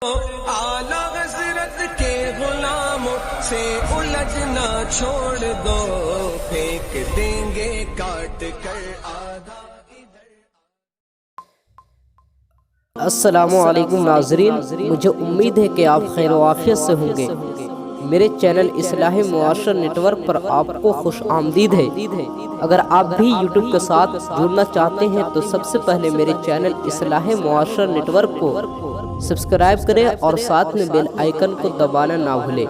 आला हजरत के गुलामों से उलझना छोड़ दो, फेंक देंगे काट कर आधा। अस्सलामु अलैकुम नाज़रीन, मुझे उम्मीद है कि आप खैर व आफियत से होंगे। मेरे चैनल इस्लाह मुआशरा नेटवर्क पर आपको खुश आमदीद है। अगर आप भी यूट्यूब के साथ जुड़ना चाहते हैं तो सबसे पहले मेरे चैनल इस्लाह मुआशरा नेटवर्क को सब्सक्राइब करें और साथ में बेल आइकन को दबाना ना भूलें।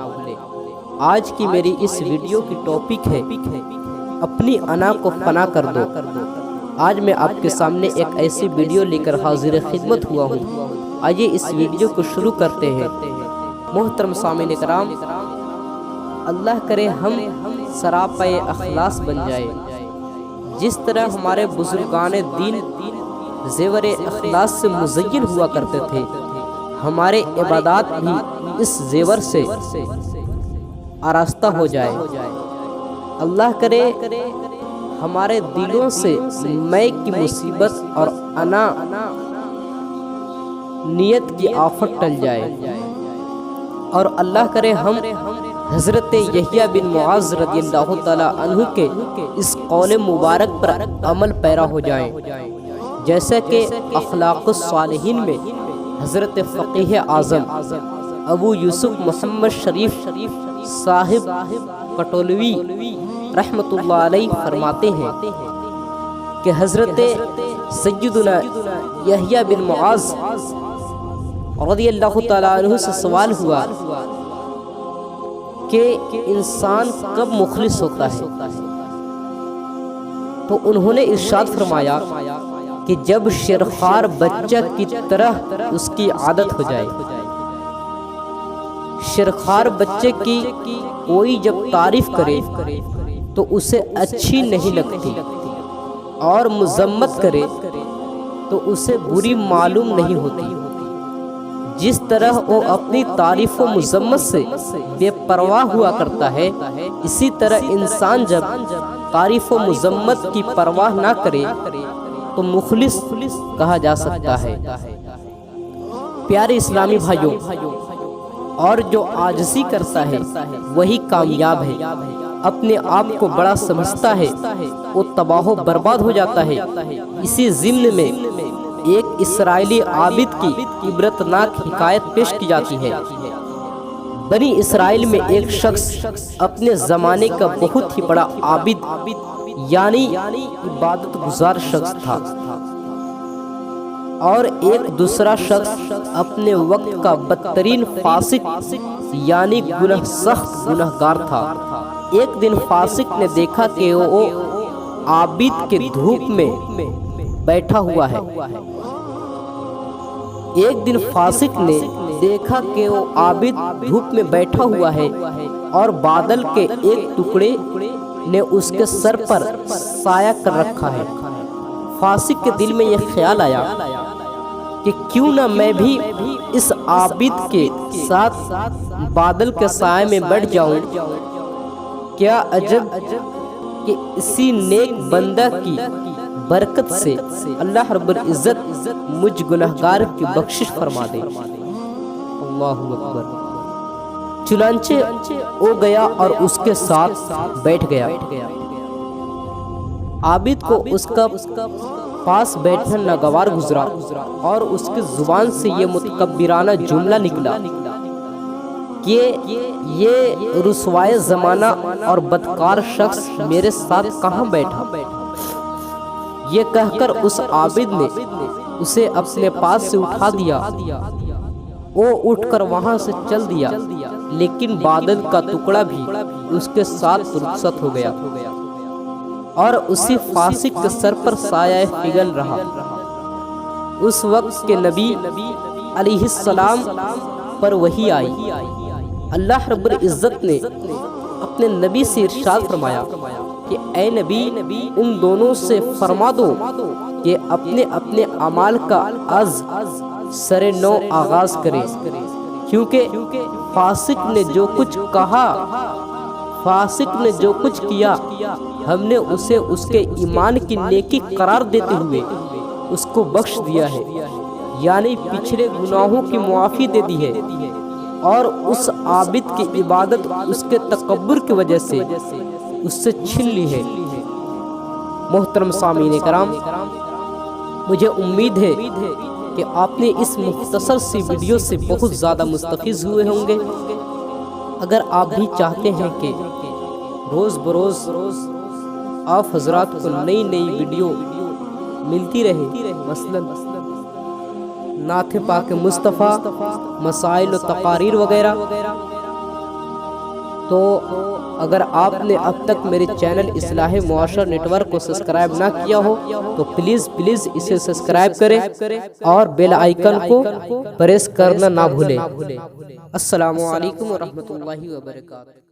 आज की मेरी इस वीडियो की टॉपिक है अपनी अना को फना कर दो। आज मैं आपके सामने एक ऐसी वीडियो लेकर हाजिर खिदमत हुआ हूँ। आइए इस वीडियो को शुरू करते हैं। मोहतरम सामीन इकराम, अल्लाह करे हम सरापे अखलास बन जाए। जिस तरह हमारे बुजुर्गान दीन ज़ेवर अखलास से मुज़य्यन हुआ करते थे, हमारे इबादत भी इस ज़ेवर से आरास्ता हो जाए। अल्लाह करे हमारे दिलों से मैं की मुसीबत और अना नियत की आफत टल जाए। और अल्लाह करे हम हज़रत यहिया बिन मुआज़ रज़ियल्लाहु ताला अन्हु के इस कौल मुबारक पर अमल पैरा हो जाएं। जैसे कि अखलाक़ुस सालिहीन में हज़रत फ़क़ीह आज़म अबू यूसुफ मोहम्मद शरीफ साहिब कटोलवी रहमतुल्लाह अलैह फरमाते हैं कि हज़रत सय्यदुना यहिया बिन मुआज़ रज़ियल्लाहु ताला अन्हु से सवाल हुआ कि इंसान कब मुखलिस होता है, तो उन्होंने इरशाद फरमाया कि जब शेरखार बच्चा की तरह उसकी आदत हो जाए। शेरखार बच्चे की कोई जब तारीफ करे तो उसे अच्छी नहीं लगती और मुज़म्मत करे तो उसे बुरी मालूम नहीं होती। जिस तरह वो अपनी तारीफ व मुज़म्मत से बेपरवाह हुआ करता है, इसी तरह इंसान जब तारीफ व मुज़म्मत की परवाह ना करे तो मुखलिस कहा जा सकता है। प्यारे इस्लामी भाइयों, और जो आजिज़ी करता है वही कामयाब है। अपने आप को बड़ा समझता है वो तबाह बर्बाद हो जाता है। इसी ज़िम्न में एक इस्राएली आबिद की इबरतनाक हिकायत पेश की जाती है। बनी इसराइल में एक शख्स अपने ज़माने का बहुत ही बड़ा आबिद यानी इबादत गुजार शख्स था, और एक दूसरा शख्स अपने वक्त का बदतरीन फासिक यानी सख्त गुनहगार था। एक दिन फासिक ने देखा कि वो आबिद के धूप में बैठा हुआ है। एक दिन फासिक ने देखा कि वो आबिद धूप में बैठा हुआ है और बादल के एक टुकड़े ने उसके सर पर साया कर रखा है। फासिक के दिल में यह ख्याल आया कि क्यों ना मैं भी इस आबिद के साथ बादल के साए में बैठ जाऊं। क्या अजब कि इसी नेक बंदा की बरकत से अल्लाह रब्बुल इज़्ज़त मुझ गुनहगार की बख्शिश फरमा दे। अल्लाहु अकबर। चुनांचे वो गया और उसके साथ बैठ गया। आबिद को उसका पास बैठना नागवार गुजरा और उसकी जुबान से ये मुतकब्बिराना जुमला निकला कि ये रुसवाए ज़माना और बदकार शख्स मेरे साथ कहाँ बैठा। ये कहकर उस आबिद ने उसे अपने पास से उठा दिया। वो उठकर वहां से चल दिया, लेकिन बादल का टुकड़ा भी उसके साथ रुखसत हो गया और उसी फासिक के सर पर साया फिगल रहा। उस वक्त के नबी अलैहिस्सलाम पर वही आई। अल्लाह रब्बुल इज़्ज़त ने अपने नबी से इरशाद फरमाया कि ऐ नबी, उन दोनों से फरमा दो कि अपने अपने अमाल का आज सरे नौ आगाज करे, क्योंकि फासिक ने जो कुछ कहा, फासिक ने जो कुछ किया, हमने उसे उसके ईमान की नेकी करार देते हुए उसको बख्श दिया है। یعنی پچھلے گناہوں کی معافی دے دی ہے، اور اس عابد کی عبادت اس کے تکبر کی وجہ سے اس سے چھین لی ہے۔ محترم سامعین کرام، مجھے امید ہے کہ آپ نے اس مختصر سی ویڈیو سے بہت زیادہ مستفید ہوئے ہوں گے۔ اگر آپ بھی چاہتے ہیں کہ روز بروز آپ حضرات کو نئی ویڈیو ملتی رہے، مثلا نعت پاک مصطفیٰ، مسائل و تقاریر وغیرہ، تو اگر آپ نے اب تک میرے چینل اصلاح معاشرہ نیٹ ورک کو سبسکرائب نہ کیا ہو تو پلیز اسے سبسکرائب کریں اور بیل آئیکن کو پریس کرنا نہ بھولیں۔ السلام علیکم ورحمۃ اللہ وبرکاتہ۔